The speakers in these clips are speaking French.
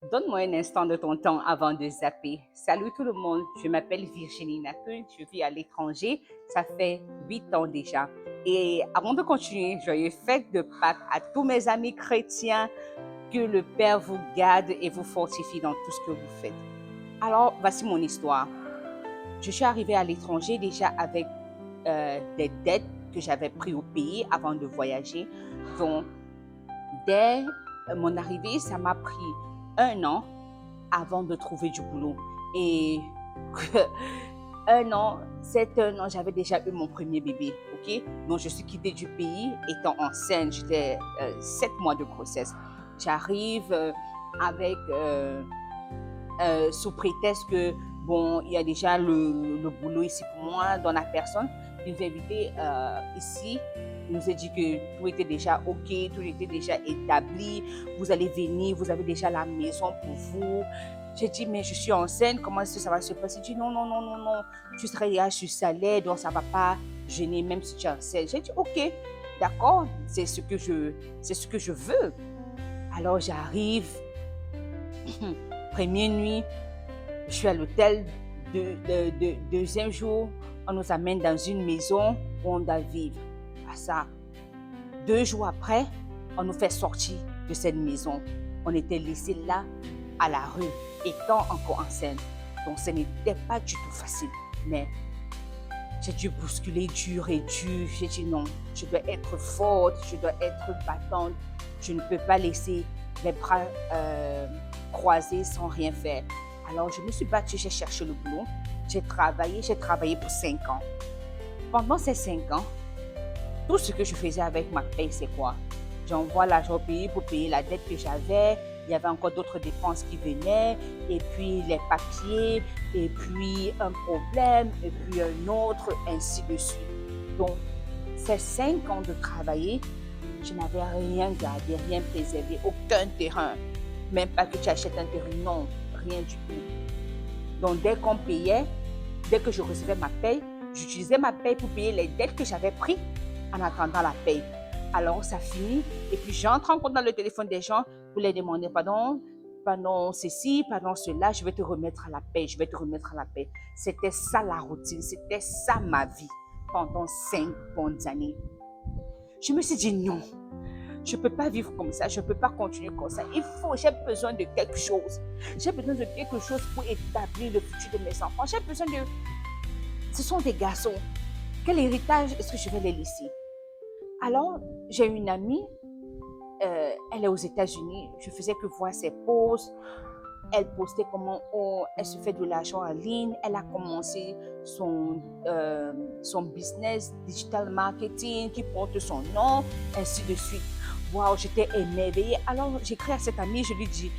Donne-moi un instant de ton temps avant de zapper. Salut tout le monde, je m'appelle Virginie Nakun, je vis à l'étranger, ça fait 8 ans déjà. Et avant de continuer, joyeux fête de Pâques à tous mes amis chrétiens, que le Père vous garde et vous fortifie dans tout ce que vous faites. Alors, voici mon histoire. Je suis arrivée à l'étranger déjà avec des dettes que j'avais prises au pays avant de voyager. Donc, dès mon arrivée, ça m'a pris un an avant de trouver du boulot. Et un an, j'avais déjà eu mon premier bébé, ok? Donc, je suis quittée du pays étant enceinte. J'étais 7 mois de grossesse. J'arrive avec, sous prétexte que, bon, il y a déjà le boulot ici pour moi, dans la personne qui nous a invités ici. Il nous a dit que tout était déjà OK, tout était déjà établi. Vous allez venir, vous avez déjà la maison pour vous. J'ai dit, mais je suis enceinte, comment est-ce que ça va se passer? Il dit, non, non, non, non, non, tu seras sur salaire, donc ça ne va pas gêner, même si tu es enceinte. J'ai dit, OK, d'accord, c'est ce que je veux. Alors j'arrive, première nuit, je suis à l'hôtel, deuxième jour, on nous amène dans une maison où on doit vivre. À ça, 2 jours après, on nous fait sortir de cette maison. On était laissés là, à la rue, étant encore enceinte. Donc, ce n'était pas du tout facile. Mais j'ai dû bousculer dur et dur. J'ai dit non, je dois être forte, je dois être battante. Je ne peux pas laisser les bras croisés sans rien faire. Alors, je me suis battue, j'ai cherché le boulot. J'ai travaillé pour 5 ans. Pendant ces 5 ans, tout ce que je faisais avec ma paye, c'est quoi? J'envoie l'argent au pays pour payer la dette que j'avais. Il y avait encore d'autres dépenses qui venaient, et puis les papiers, et puis un problème, et puis un autre, ainsi de suite. Donc, ces 5 ans de travailler, je n'avais rien gardé, rien préservé, aucun terrain. Même pas que tu achètes un terrain, non, rien du tout. Donc, dès qu'on payait, dès que je recevais ma paye, j'utilisais ma paye pour payer les dettes que j'avais prises en attendant la paye. Alors, ça finit, et puis j'entre encore dans le téléphone des gens pour les demander pardon, pardon ceci, pardon cela, je vais te remettre à la paye, je vais te remettre à la paye. C'était ça la routine, c'était ça ma vie pendant 5 bonnes années. Je me suis dit non, je ne peux pas vivre comme ça, je ne peux pas continuer comme ça. J'ai besoin de quelque chose. J'ai besoin de quelque chose pour établir le futur de mes enfants. J'ai besoin de... Ce sont des garçons. Quel héritage est-ce que je vais les laisser? Alors, j'ai une amie, elle est aux États-Unis. Je faisais que voir ses posts. Elle postait comment elle se fait de l'argent en ligne. Elle a commencé son business digital marketing qui porte son nom, ainsi de suite. Waouh, j'étais émerveillée. Alors, j'écris à cette amie, je lui dis,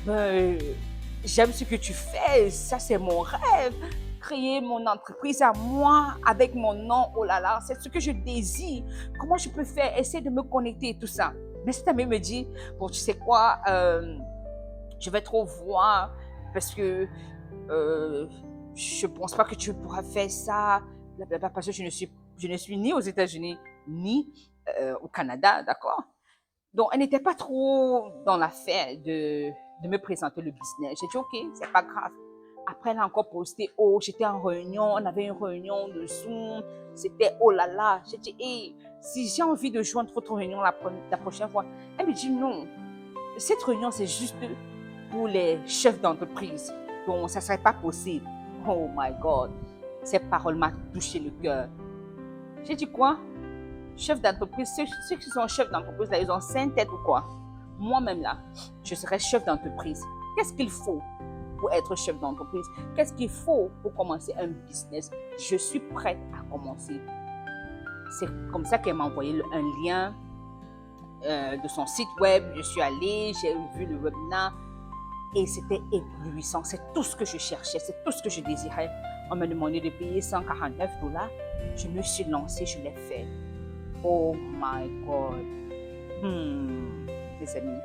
ben, j'aime ce que tu fais, ça c'est mon rêve. Créer mon entreprise à moi avec mon nom, oh là là, c'est ce que je désire. Comment je peux faire? Essayer de me connecter et tout ça. Mais cette amie me dit, bon, tu sais quoi, je vais trop voir parce que je ne pense pas que tu pourras faire ça, parce que je ne suis ni aux États-Unis ni au Canada, d'accord? Donc, elle n'était pas trop dans l'affaire de me présenter le business. J'ai dit, OK, c'est pas grave. Après, elle a encore posté, oh, j'étais en réunion, on avait une réunion de Zoom, c'était oh là là. J'ai dit, hey, si j'ai envie de joindre votre réunion la prochaine fois, elle me dit non. Cette réunion, c'est juste pour les chefs d'entreprise. Donc, ça ne serait pas possible. Oh my God. Ces paroles m'ont touché le cœur. J'ai dit quoi? Chef d'entreprise, ceux qui sont chefs d'entreprise, là, ils ont 5 têtes ou quoi? Moi-même, là, je serais chef d'entreprise. Qu'est-ce qu'il faut pour être chef d'entreprise? Qu'est-ce qu'il faut pour commencer un business? Je suis prête à commencer. C'est comme ça qu'elle m'a envoyé un lien de son site web. Je suis allée, j'ai vu le webinaire et c'était éblouissant. C'est tout ce que je cherchais, c'est tout ce que je désirais. On m'a demandé de payer 149 $. Je me suis lancée, je l'ai fait. Oh my God. Les amis,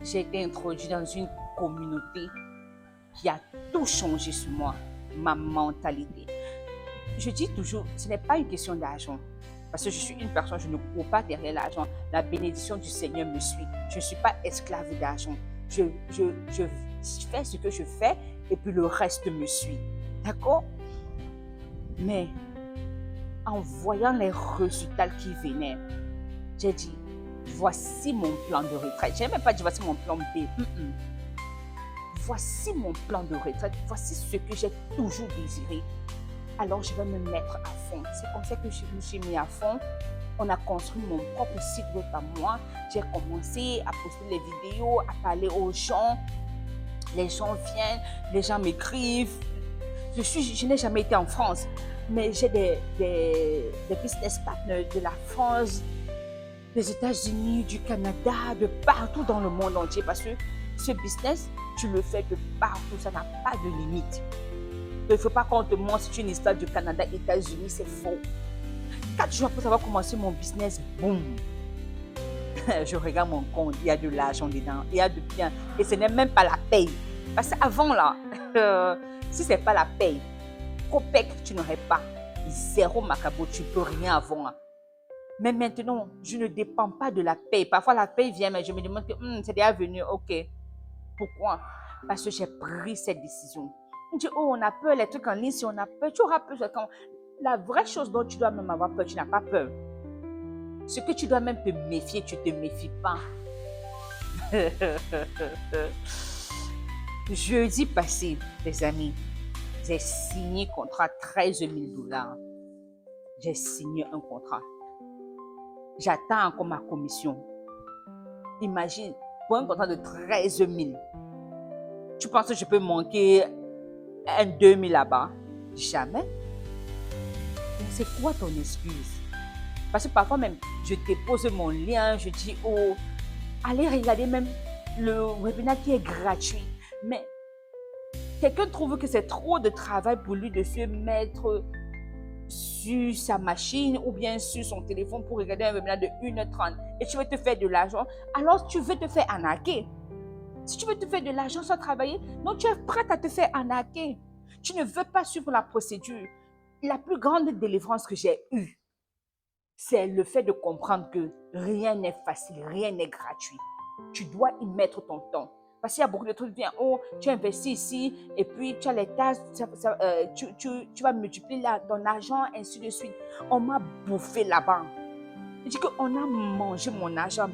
j'ai été introduite dans une communauté qui a tout changé sur moi, ma mentalité. Je dis toujours, ce n'est pas une question d'argent. Parce que je suis une personne, je ne cours pas derrière l'argent. La bénédiction du Seigneur me suit. Je ne suis pas esclave d'argent. Je fais ce que je fais et puis le reste me suit. D'accord? Mais en voyant les résultats qui venaient, j'ai dit, voici mon plan de retraite. Je n'ai même pas dit voici mon plan B. Voici mon plan de retraite. Voici ce que j'ai toujours désiré. Alors je vais me mettre à fond. C'est comme ça que je me suis mis à fond. On a construit mon propre site web à moi. J'ai commencé à poster les vidéos, à parler aux gens. Les gens viennent, les gens m'écrivent. Je n'ai jamais été en France, mais j'ai des business partners de la France, des États-Unis, du Canada, de partout dans le monde entier. Parce que ce business, tu le fais de partout, ça n'a pas de limite. Il ne faut pas qu'on te montre si tu es une histoire du Canada, États-Unis, c'est faux. 4 jours après avoir commencé mon business, boum, je regarde mon compte, il y a de l'argent dedans, il y a de bien. Et ce n'est même pas la paye. Parce qu'avant là, si ce n'est pas la paye, copec, tu n'aurais pas. Zéro macabo, tu ne peux rien avoir. Mais maintenant, je ne dépends pas de la paye. Parfois la paye vient, mais je me demande que c'est déjà venu, ok. Pourquoi? Parce que j'ai pris cette décision. On dit, oh, on a peur, les trucs en ligne, si on a peur, tu auras peur. La vraie chose dont tu dois même avoir peur, tu n'as pas peur. Ce que tu dois même te méfier, tu ne te méfies pas. Jeudi passé, les amis, j'ai signé contrat 13 000 $. J'ai signé un contrat. J'attends encore ma commission. Imagine, pour un contrat de 13 000, tu penses que je peux manquer un 2 000 là-bas? Jamais. C'est quoi ton excuse? Parce que parfois même, je dépose mon lien, je dis, oh, allez regarder même le webinaire qui est gratuit. Mais quelqu'un trouve que c'est trop de travail pour lui de se mettre sur sa machine ou bien sur son téléphone pour regarder un webinaire de 1h30 et tu veux te faire de l'argent, alors tu veux te faire arnaquer. Si tu veux te faire de l'argent sans travailler, non, tu es prête à te faire arnaquer. Tu ne veux pas suivre la procédure. La plus grande délivrance que j'ai eue, c'est le fait de comprendre que rien n'est facile, rien n'est gratuit. Tu dois y mettre ton temps. Parce qu'il y a beaucoup de trucs qui viennent, oh, tu investis ici, et puis tu as les tâches, tu vas multiplier ton argent, ainsi de suite. On m'a bouffé là-bas. Je dis qu'on a mangé mon argent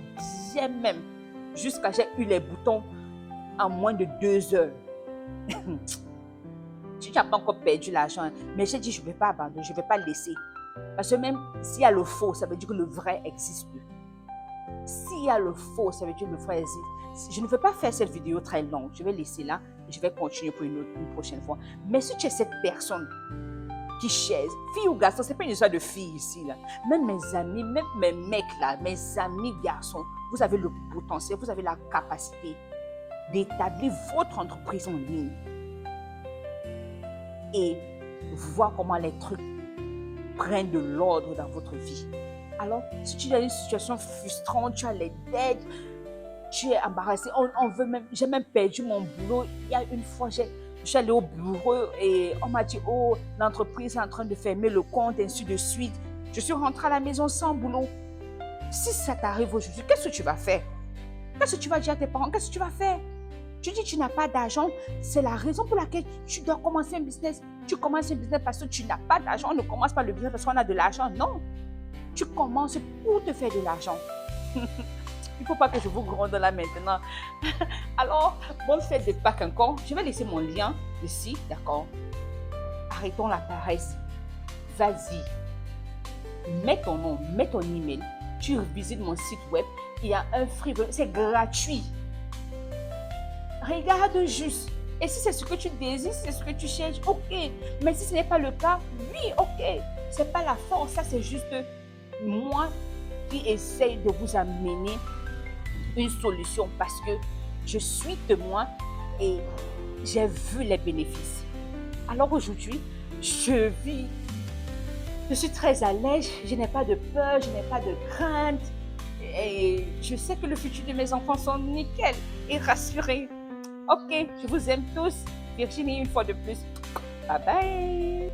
bien même, jusqu'à j'ai eu les boutons en moins de 2 heures. Tu n'as pas encore perdu l'argent, mais j'ai dit, je ne vais pas abandonner, je ne vais pas laisser. Parce que même s'il y a le faux, ça veut dire que le vrai existe. S'il y a le faux, ça veut dire que le vrai existe. Je ne veux pas faire cette vidéo très longue. Je vais laisser là et je vais continuer pour une prochaine fois. Mais si tu es cette personne qui cherche, fille ou garçon, ce n'est pas une histoire de fille ici. Là. Même mes amis, même mes mecs là, mes amis garçons, vous avez le potentiel, vous avez la capacité d'établir votre entreprise en ligne et voir comment les trucs prennent de l'ordre dans votre vie. Alors, si tu es dans une situation frustrante, tu as les dettes, tu es embarrassé, on veut même, j'ai même perdu mon boulot. Il y a une fois, je suis allée au bureau et on m'a dit, oh, l'entreprise est en train de fermer le compte, ainsi de suite. Je suis rentrée à la maison sans boulot. Si ça t'arrive aujourd'hui, qu'est-ce que tu vas faire? Qu'est-ce que tu vas dire à tes parents? Qu'est-ce que tu vas faire? Tu dis que tu n'as pas d'argent, c'est la raison pour laquelle tu dois commencer un business. Tu commences un business parce que tu n'as pas d'argent. On ne commence pas le business parce qu'on a de l'argent. Non. Tu commences pour te faire de l'argent. Il ne faut pas que je vous gronde là maintenant. Alors, bonne fête de Pâques encore. Je vais laisser mon lien ici, d'accord? Arrêtons la paresse. Vas-y. Mets ton nom, mets ton email. Tu visites mon site web. Il y a un free, c'est gratuit. Regarde juste. Et si c'est ce que tu désires, si c'est ce que tu cherches, ok. Mais si ce n'est pas le cas, oui, ok. Ce n'est pas la force, ça c'est juste moi qui essaye de vous amener une solution parce que je suis témoin et j'ai vu les bénéfices. Alors aujourd'hui, je suis très à l'aise, je n'ai pas de peur, je n'ai pas de crainte et je sais que le futur de mes enfants sont nickel et rassurés. Ok, je vous aime tous. Virginie, une fois de plus. Bye bye.